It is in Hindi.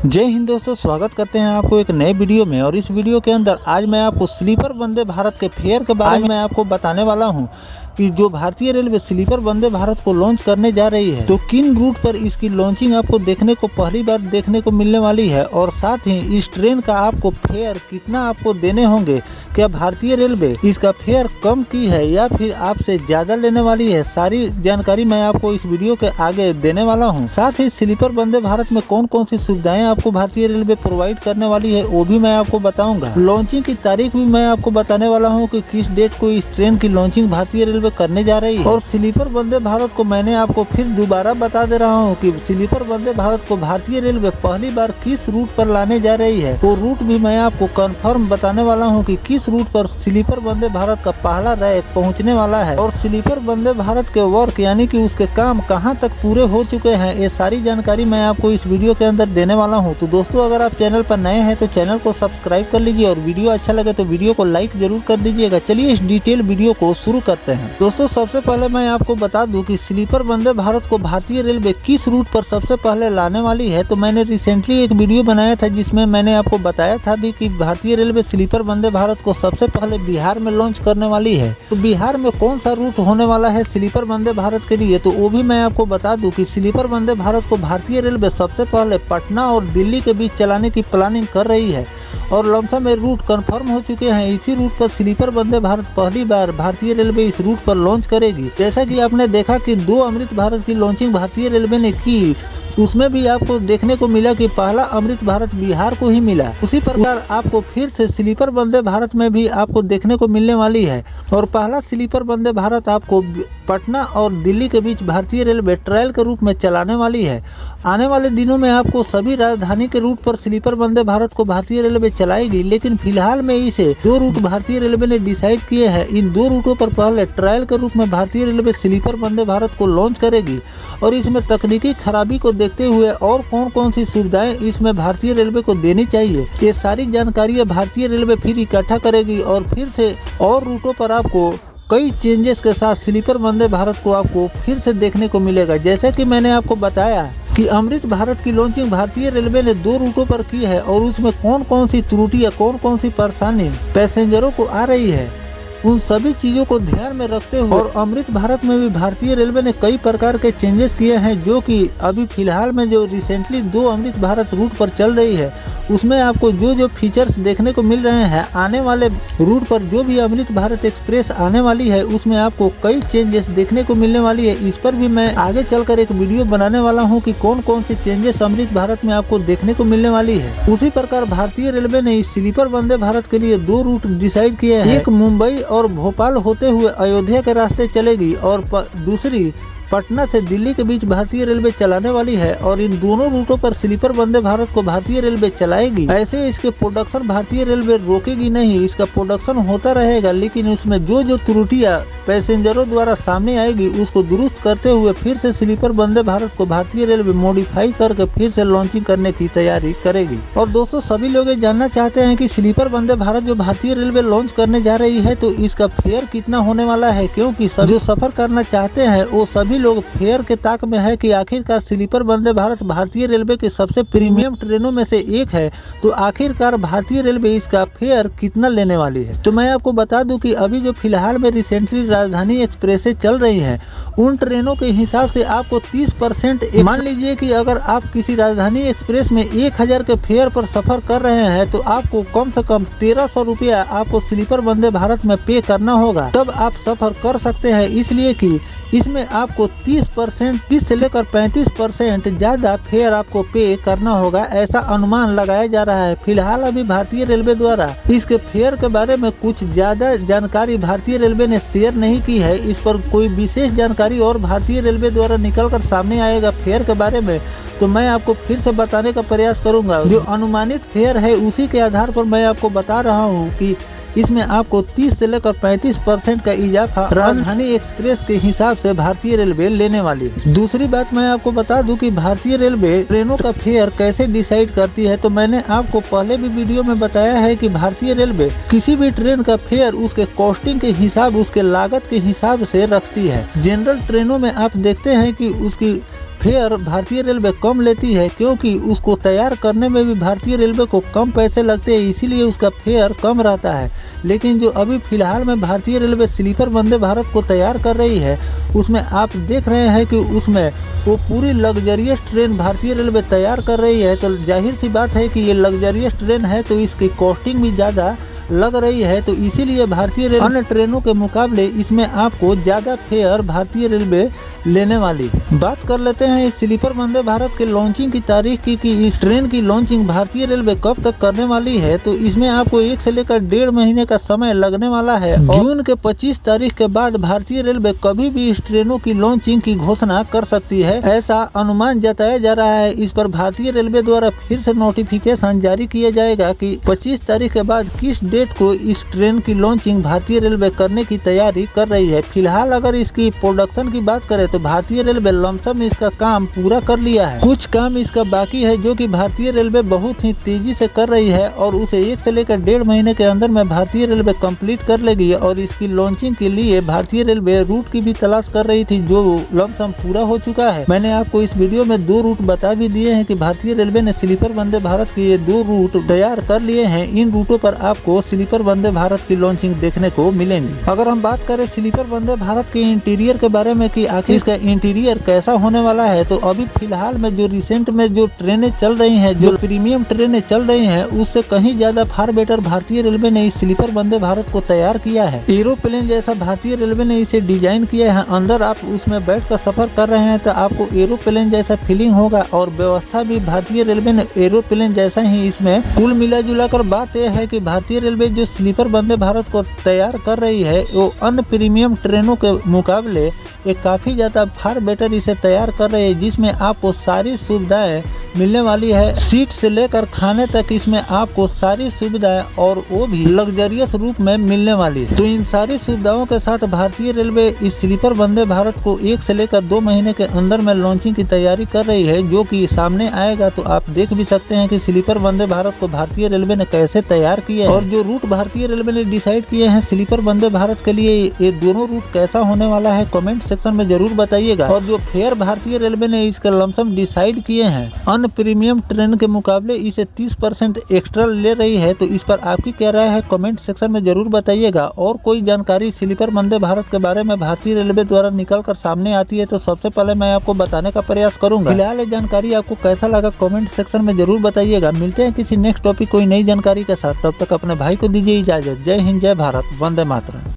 जय हिंद दोस्तों, स्वागत करते हैं आपको एक नए वीडियो में। और इस वीडियो के अंदर आज मैं आपको स्लीपर वंदे भारत के फेयर के बारे में मैं आपको बताने वाला हूं कि जो भारतीय रेलवे स्लीपर वंदे भारत को लॉन्च करने जा रही है तो किन रूट पर इसकी लॉन्चिंग आपको देखने को पहली बार देखने को मिलने वाली है, और साथ ही इस ट्रेन का आपको फेयर कितना आपको देने होंगे। क्या भारतीय रेलवे इसका फेयर कम की है या फिर आपसे ज़्यादा लेने वाली है, सारी जानकारी मैं आपको इस वीडियो के आगे देने वाला हूं। साथ ही स्लीपर वंदे भारत में कौन कौन सी सुविधाएं आपको भारतीय रेलवे प्रोवाइड करने वाली है वो भी मैं आपको बताऊंगा। लॉन्चिंग की तारीख भी मैं आपको बताने वाला हूँ कि किस डेट को इस ट्रेन की लॉन्चिंग भारतीय रेलवे करने जा रही है। और स्लीपर वंदे भारत को मैंने आपको फिर दोबारा बता दे रहा हूँ कि स्लीपर वंदे भारत को भारतीय रेलवे पहली बार किस रूट पर लाने जा रही है, तो रूट भी मैं आपको कंफर्म बताने वाला हूँ कि किस रूट पर स्लीपर वंदे भारत का पहला रैक पहुँचने वाला है और स्लीपर वंदे भारत के वर्क यानी कि उसके काम कहाँ तक पूरे हो चुके हैं, ये सारी जानकारी मैं आपको इस वीडियो के अंदर देने वाला हूँ। तो दोस्तों, अगर आप चैनल पर नए हैं तो चैनल को सब्सक्राइब कर लीजिए और वीडियो अच्छा लगे तो वीडियो को लाइक जरूर कर दीजिएगा। चलिए इस डिटेल वीडियो को शुरू करते हैं। दोस्तों, सबसे पहले मैं आपको बता दूं कि स्लीपर वंदे भारत को भारतीय रेलवे किस रूट पर सबसे पहले लाने वाली है। तो मैंने रिसेंटली एक वीडियो बनाया था जिसमें मैंने आपको बताया था भी कि भारतीय रेलवे स्लीपर वंदे भारत को सबसे पहले बिहार में लॉन्च करने वाली है। तो बिहार में कौन सा रूट होने वाला है स्लीपर वंदे भारत के लिए, तो वो भी मैं आपको बता दूं कि स्लीपर वंदे भारत को भारतीय रेलवे सबसे पहले पटना और दिल्ली के बीच चलाने की प्लानिंग कर रही है और लमसम में रूट कंफर्म हो चुके हैं। इसी रूट पर स्लीपर वंदे भारत पहली बार भारतीय रेलवे इस रूट पर लॉन्च करेगी। जैसा कि आपने देखा कि 2 अमृत भारत की लॉन्चिंग भारतीय रेलवे ने की, उसमें भी आपको देखने को मिला कि पहला अमृत भारत बिहार को ही मिला। उसी प्रकार आपको फिर से स्लीपर वंदे भारत में भी आपको देखने को मिलने वाली है और पहला स्लीपर वंदे भारत आपको पटना और दिल्ली के बीच भारतीय रेलवे ट्रायल के रूप में चलाने वाली है। आने वाले दिनों में आपको सभी राजधानी के रूट पर स्लीपर वंदे भारत को भारतीय रेलवे चलाएगी, लेकिन फिलहाल में इसे 2 रूट भारतीय रेलवे ने डिसाइड किए हैं। इन 2 रूटों पर पहले ट्रायल के रूप में भारतीय रेलवे स्लीपर वंदे भारत को लॉन्च करेगी और इसमें तकनीकी खराबी को देखते हुए और कौन कौन सी सुविधाएं इसमें भारतीय रेलवे को देनी चाहिए, ये सारी जानकारी भारतीय रेलवे फिर इकट्ठा करेगी और फिर से और रूटों पर आपको कई चेंजेस के साथ स्लीपर वंदे भारत को आपको फिर से देखने को मिलेगा। जैसे कि मैंने आपको बताया कि अमृत भारत की लॉन्चिंग भारतीय रेलवे ने 2 रूटों पर की है और उसमें कौन कौन सी त्रुटियां, कौन कौन सी परेशानी पैसेंजरों को आ रही है, उन सभी चीज़ों को ध्यान में रखते हुए और अमृत भारत में भी भारतीय रेलवे ने कई प्रकार के चेंजेस किए हैं, जो कि अभी फिलहाल में जो रिसेंटली 2 अमृत भारत रूट पर चल रही है उसमें आपको जो फीचर्स देखने को मिल रहे हैं, आने वाले रूट पर जो भी अमृत भारत एक्सप्रेस आने वाली है उसमें आपको कई चेंजेस देखने को मिलने वाली है। इस पर भी मैं आगे चलकर एक वीडियो बनाने वाला हूं कि कौन कौन से चेंजेस अमृत भारत में आपको देखने को मिलने वाली है। उसी प्रकार भारतीय रेलवे ने इस स्लीपर वंदे भारत के लिए 2 रूट डिसाइड किए हैं। एक मुंबई और भोपाल होते हुए अयोध्या के रास्ते चलेगी और दूसरी पटना से दिल्ली के बीच भारतीय रेलवे चलाने वाली है और इन दोनों रूटों पर स्लीपर वंदे भारत को भारतीय रेलवे चलाएगी। ऐसे इसके प्रोडक्शन भारतीय रेलवे रोकेगी नहीं, इसका प्रोडक्शन होता रहेगा, लेकिन उसमें जो त्रुटियां पैसेंजरों द्वारा सामने आएगी उसको दुरुस्त करते हुए फिर से स्लीपर वंदे भारत को भारतीय रेलवे मॉडिफाई करके फिर से लॉन्चिंग करने की तैयारी करेगी। और दोस्तों, सभी लोग ये जानना चाहते हैं कि स्लीपर वंदे भारत जो भारतीय रेलवे लॉन्च करने जा रही है तो इसका फेयर कितना होने वाला है, क्योंकि जो सफर करना चाहते हैं वो सभी लोग फेयर के ताक में है कि आखिरकार स्लीपर वंदे भारत भारतीय रेलवे के सबसे प्रीमियम ट्रेनों में से एक है, तो आखिरकार भारतीय रेलवे इसका फेयर कितना लेने वाली है। तो मैं आपको बता दूं कि अभी जो फिलहाल में रिसेंटली राजधानी एक्सप्रेसें चल रही हैं उन ट्रेनों के हिसाब से आपको 30% मान लीजिए कि अगर आप किसी राजधानी एक्सप्रेस में 1000 के फेयर पर सफर कर रहे हैं तो आपको कम से कम 1300 रुपया आपको स्लीपर वंदे भारत में पे करना होगा, तब आप सफर कर सकते हैं। इसलिए कि इसमें आपको 30% से लेकर 35% ज़्यादा फेयर आपको पे करना होगा, ऐसा अनुमान लगाया जा रहा है। फिलहाल अभी भारतीय रेलवे द्वारा इसके फेयर के बारे में कुछ ज़्यादा जानकारी भारतीय रेलवे ने शेयर नहीं की है। इस पर कोई विशेष जानकारी और भारतीय रेलवे द्वारा निकलकर सामने आएगा फेयर के बारे में तो मैं आपको फिर से बताने का प्रयास करूंगा। जो अनुमानित फेयर है उसी के आधार पर मैं आपको बता रहा हूं कि इसमें आपको 30 से लेकर 35% का इजाफा राजधानी एक्सप्रेस के हिसाब से भारतीय रेलवे लेने वाली है। दूसरी बात मैं आपको बता दूं कि भारतीय रेलवे ट्रेनों का फेयर कैसे डिसाइड करती है, तो मैंने आपको पहले भी वीडियो में बताया है कि भारतीय रेलवे किसी भी ट्रेन का फेयर उसके कॉस्टिंग के हिसाब, उसके लागत के हिसाब से रखती है। जनरल ट्रेनों में आप देखते हैं कि उसकी फेयर भारतीय रेलवे कम लेती है, क्योंकि उसको तैयार करने में भी भारतीय रेलवे को कम पैसे लगते हैं, इसीलिए उसका फेयर कम रहता है। लेकिन जो अभी फिलहाल में भारतीय रेलवे स्लीपर वंदे भारत को तैयार कर रही है, उसमें आप देख रहे हैं कि उसमें वो पूरी लग्जरियस ट्रेन भारतीय रेलवे तैयार कर रही है। तो जाहिर सी बात है कि ये लग्जरियस ट्रेन है, तो इसकी कॉस्टिंग भी ज़्यादा लग रही है। तो इसीलिए भारतीय रेलवे अन्य ट्रेनों के मुकाबले इसमें आपको ज़्यादा फेयर भारतीय रेलवे लेने वाली। बात कर लेते हैं इस स्लीपर वंदे भारत के लॉन्चिंग की तारीख की कि इस ट्रेन की लॉन्चिंग भारतीय रेलवे कब तक करने वाली है। तो इसमें आपको 1 से लेकर 1.5 महीने का समय लगने वाला है। जून के 25 तारीख के बाद भारतीय रेलवे कभी भी इस ट्रेनों की लॉन्चिंग की घोषणा कर सकती है, ऐसा अनुमान जताया जा रहा है। इस पर भारतीय रेलवे द्वारा फिर से नोटिफिकेशन जारी किया जाएगा कि 25 तारीख के बाद किस डेट को इस ट्रेन की लॉन्चिंग भारतीय रेलवे करने की तैयारी कर रही है। फिलहाल अगर इसकी प्रोडक्शन की बात करें तो भारतीय रेलवे लमसम इसका काम पूरा कर लिया है। कुछ काम इसका बाकी है जो कि भारतीय रेलवे बहुत ही तेजी से कर रही है और उसे 1 से लेकर 1.5 महीने के अंदर में भारतीय रेलवे कंप्लीट कर लेगी। और इसकी लॉन्चिंग के लिए भारतीय रेलवे रूट की भी तलाश कर रही थी, जो लमसम पूरा हो चुका है। मैंने आपको इस वीडियो में 2 रूट बता भी दिए हैं कि भारतीय रेलवे ने स्लीपर वंदे भारत के ये 2 रूट तैयार कर लिए हैं। इन रूटों पर आपको स्लीपर वंदे भारत की लॉन्चिंग देखने को मिलेंगी। अगर हम बात करें स्लीपर वंदे भारत के इंटीरियर के बारे में कि आखिर इसका इंटीरियर कैसा होने वाला है, तो अभी फिलहाल में जो रिसेंट में जो ट्रेनें चल रही हैं, जो प्रीमियम ट्रेनें चल रही हैं, उससे कहीं ज्यादा फार बेटर भारतीय रेलवे ने इस स्लीपर वंदे भारत को तैयार किया है। एरोप्लेन जैसा भारतीय रेलवे ने इसे डिजाइन किया है। अंदर आप उसमें बैठ कर सफर कर रहे हैं तो आपको एरोप्लेन जैसा फीलिंग होगा और व्यवस्था भी भारतीय रेलवे ने एरोप्लेन जैसा ही इसमें। कुल मिला जुला कर बात यह है कि भारतीय रेलवे जो स्लीपर वंदे भारत को तैयार कर रही है, वो अन्य प्रीमियम ट्रेनों के मुकाबले एक काफ़ी ज़्यादा फार बेटर इसे तैयार कर रही है, जिसमें आपको सारी सुविधाएं मिलने वाली है। सीट से लेकर खाने तक इसमें आपको सारी सुविधाएं और वो भी लग्जरियस रूप में मिलने वाली है। तो इन सारी सुविधाओं के साथ भारतीय रेलवे इस स्लीपर वंदे भारत को 1 से लेकर 2 महीने के अंदर में लॉन्चिंग की तैयारी कर रही है, जो कि सामने आएगा। तो आप देख भी सकते हैं कि स्लीपर वंदे भारत को भारतीय रेलवे ने कैसे तैयार किया है और जो रूट भारतीय रेलवे ने डिसाइड किए हैं स्लीपर वंदे भारत के लिए, ये दोनों रूट कैसा होने वाला है कमेंट सेक्शन में जरूर बताइएगा। और जो फेयर भारतीय रेलवे ने इसका लमसम डिसाइड किए हैं अन्य प्रीमियम ट्रेन के मुकाबले इसे 30% एक्स्ट्रा ले रही है, तो इस पर आपकी क्या राय है कमेंट सेक्शन में जरूर बताइएगा। और कोई जानकारी स्लीपर वंदे भारत के बारे में भारतीय रेलवे द्वारा निकल कर सामने आती है तो सबसे पहले मैं आपको बताने का प्रयास करूंगा। फिलहाल ये जानकारी आपको कैसा लगा कमेंट सेक्शन में जरूर बताइएगा। मिलते हैं किसी नेक्स्ट टॉपिक कोई नई जानकारी के साथ, तब तक अपने भाई को दीजिए इजाजत। जय हिंद, जय भारत, वंदे मातरम।